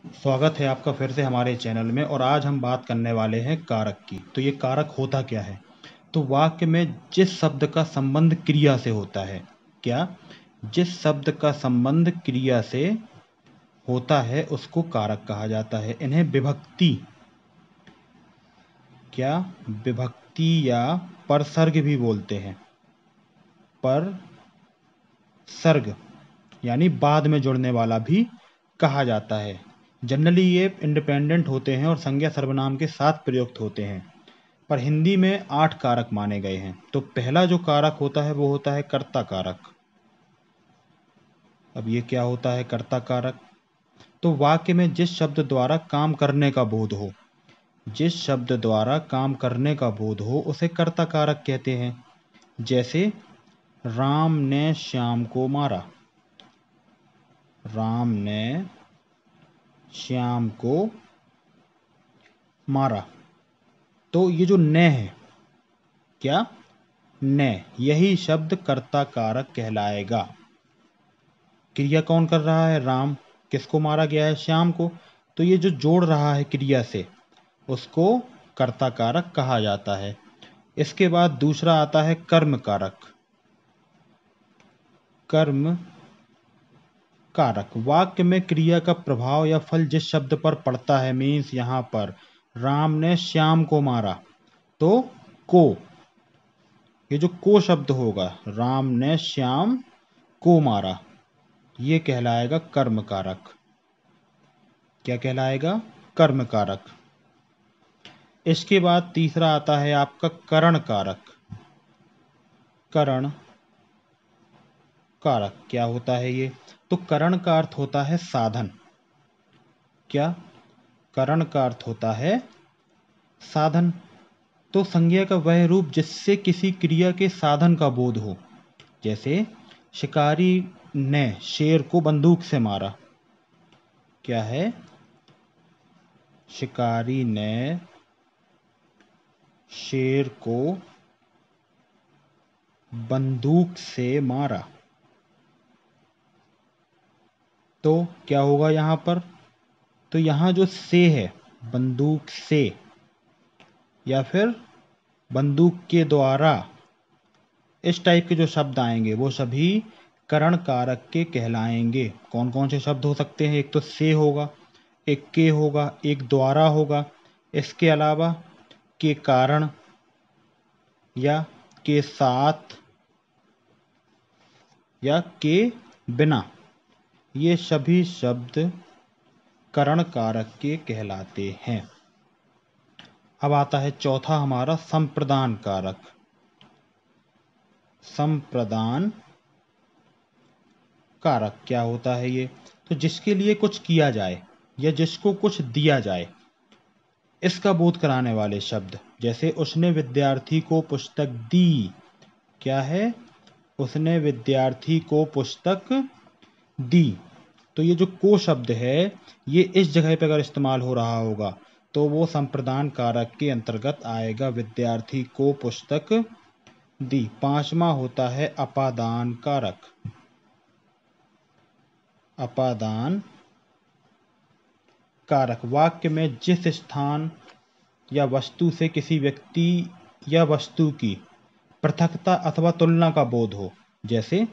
स्वागत है आपका फिर से हमारे चैनल में। और आज हम बात करने वाले हैं कारक की। तो ये कारक होता क्या है? तो वाक्य में जिस शब्द का संबंध क्रिया से होता है, क्या जिस शब्द का संबंध क्रिया से होता है उसको कारक कहा जाता है। इन्हें विभक्ति क्या विभक्ति या परसर्ग भी बोलते हैं। पर सर्ग यानी बाद में जुड़ने वाला भी कहा जाता है। जनरली ये इंडिपेंडेंट होते हैं और संज्ञा सर्वनाम के साथ प्रयुक्त होते हैं। पर हिंदी में 8 कारक माने गए हैं। तो पहला जो कारक होता है वो होता है कर्ता कारक। अब ये क्या होता है कर्ता कारक? तो वाक्य में जिस शब्द द्वारा काम करने का बोध हो, जिस शब्द द्वारा काम करने का बोध हो उसे कर्ता कारक कहते हैं। जैसे राम ने श्याम को मारा। राम ने श्याम को मारा। तो ये जो ने है, क्या ने, यही शब्द कर्ता कारक कहलाएगा। क्रिया कौन कर रहा है? राम। किसको मारा गया है? श्याम को। तो ये जो जोड़ रहा है क्रिया से उसको कर्ता कारक कहा जाता है। इसके बाद दूसरा आता है कर्म कारक। कर्म कारक वाक्य में क्रिया का प्रभाव या फल जिस शब्द पर पड़ता है, मीन्स यहाँ पर राम ने श्याम को मारा, तो को, ये जो को शब्द होगा, राम ने श्याम को मारा, ये कहलाएगा कर्म कारक। क्या कहलाएगा? कर्म कारक। इसके बाद तीसरा आता है आपका करण कारक। करण कारक क्या होता है ये? तो करण का अर्थ होता है साधन। क्या? करण का अर्थ होता है साधन। तो संज्ञा का वह रूप जिससे किसी क्रिया के साधन का बोध हो। जैसे शिकारी ने शेर को बंदूक से मारा। क्या है? शिकारी ने शेर को बंदूक से मारा। तो क्या होगा यहाँ पर? तो यहाँ जो से है, बंदूक से या फिर बंदूक के द्वारा, इस टाइप के जो शब्द आएंगे वो सभी करण कारक के कहलाएंगे। कौन कौन से शब्द हो सकते हैं? एक तो से होगा, एक के होगा, एक द्वारा होगा, इसके अलावा के कारण या के साथ या के बिना, ये सभी शब्द करण कारक के कहलाते हैं। अब आता है चौथा हमारा संप्रदान कारक। संप्रदान कारक क्या होता है ये? तो जिसके लिए कुछ किया जाए या जिसको कुछ दिया जाए, इसका बोध कराने वाले शब्द। जैसे उसने विद्यार्थी को पुस्तक दी। क्या है? उसने विद्यार्थी को पुस्तक दी। तो ये जो को शब्द है, ये इस जगह पे अगर इस्तेमाल हो रहा होगा तो वो संप्रदान कारक के अंतर्गत आएगा। विद्यार्थी को पुस्तक दी। पांचवा होता है अपादान कारक। अपादान कारक वाक्य में जिस स्थान या वस्तु से किसी व्यक्ति या वस्तु की पृथकता अथवा तुलना का बोध हो। जैसे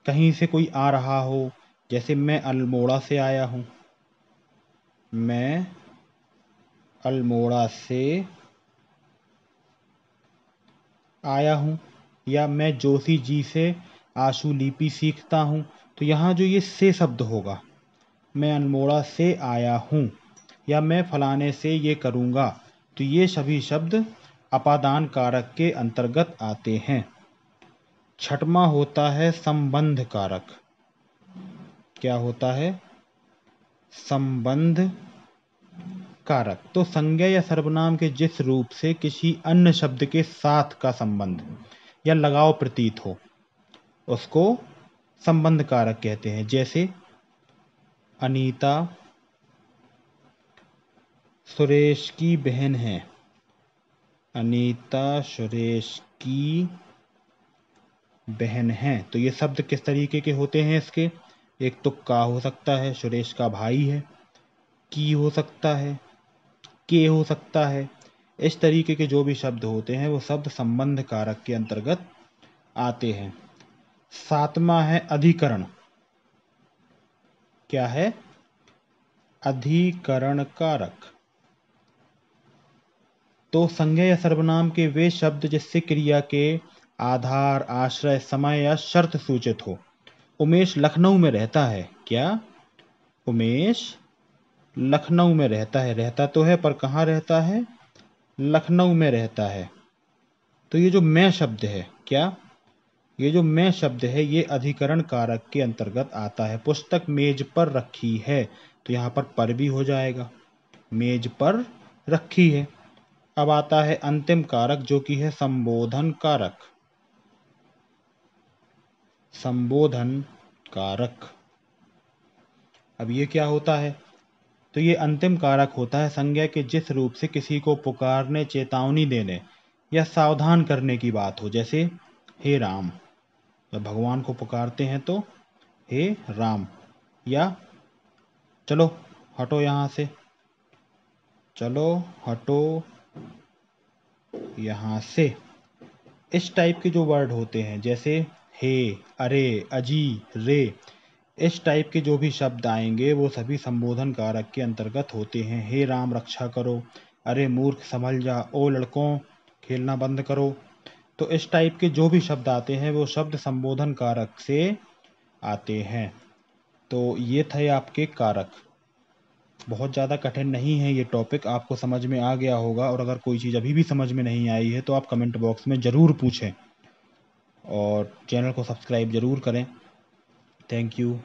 कहीं से कोई आ रहा हो, जैसे मैं अल्मोड़ा से आया हूँ। मैं अल्मोड़ा से आया हूँ। या मैं जोशी जी से आशुलिपि सीखता हूँ। तो यहाँ जो ये से शब्द होगा, मैं अल्मोड़ा से आया हूँ या मैं फलाने से ये करूँगा, तो ये सभी शब्द अपादान कारक के अंतर्गत आते हैं। छठवां होता है संबंध कारक। क्या होता है? संबंध कारक। तो संज्ञा या सर्वनाम के जिस रूप से किसी अन्य शब्द के साथ का संबंध या लगाव प्रतीत हो उसको संबंध कारक कहते हैं। जैसे अनीता सुरेश की बहन है। अनीता सुरेश की बहन है। तो ये शब्द किस तरीके के होते हैं इसके? एक तो का हो सकता है, सुरेश का भाई है। की हो सकता है, के हो सकता है। इस तरीके के जो भी शब्द होते हैं वो शब्द संबंध कारक के अंतर्गत आते हैं। सातवां है अधिकरण। क्या है? अधिकरण कारक। तो संज्ञा या सर्वनाम के वे शब्द जिससे क्रिया के आधार, आश्रय, समय या शर्त सूचित हो। उमेश लखनऊ में रहता है। क्या? उमेश लखनऊ में रहता है। रहता तो है पर कहाँ रहता है? लखनऊ में रहता है। तो ये जो मैं शब्द है, क्या? ये जो मैं शब्द है ये अधिकरण कारक के अंतर्गत आता है। पुस्तक मेज पर रखी है, तो यहाँ पर भी हो जाएगा। मेज पर रखी है। अब आता है अंतिम कारक जो कि है संबोधन कारक। संबोधन कारक। अब ये क्या होता है? तो ये अंतिम कारक होता है संज्ञा के जिस रूप से किसी को पुकारने, चेतावनी देने या सावधान करने की बात हो। जैसे हे राम, जब भगवान को पुकारते हैं तो हे राम, या चलो हटो यहाँ से, चलो हटो यहाँ से। इस टाइप के जो वर्ड होते हैं जैसे हे, अरे, अजी, रे, इस टाइप के जो भी शब्द आएंगे वो सभी संबोधन कारक के अंतर्गत होते हैं। हे राम रक्षा करो, अरे मूर्ख संभल जा, ओ लड़कों खेलना बंद करो। तो इस टाइप के जो भी शब्द आते हैं वो शब्द संबोधन कारक से आते हैं। तो ये थे आपके कारक। बहुत ज़्यादा कठिन नहीं है ये टॉपिक, आपको समझ में आ गया होगा। और अगर कोई चीज़ अभी भी समझ में नहीं आई है तो आप कमेंट बॉक्स में ज़रूर पूछें और चैनल को सब्सक्राइब ज़रूर करें। Thank you.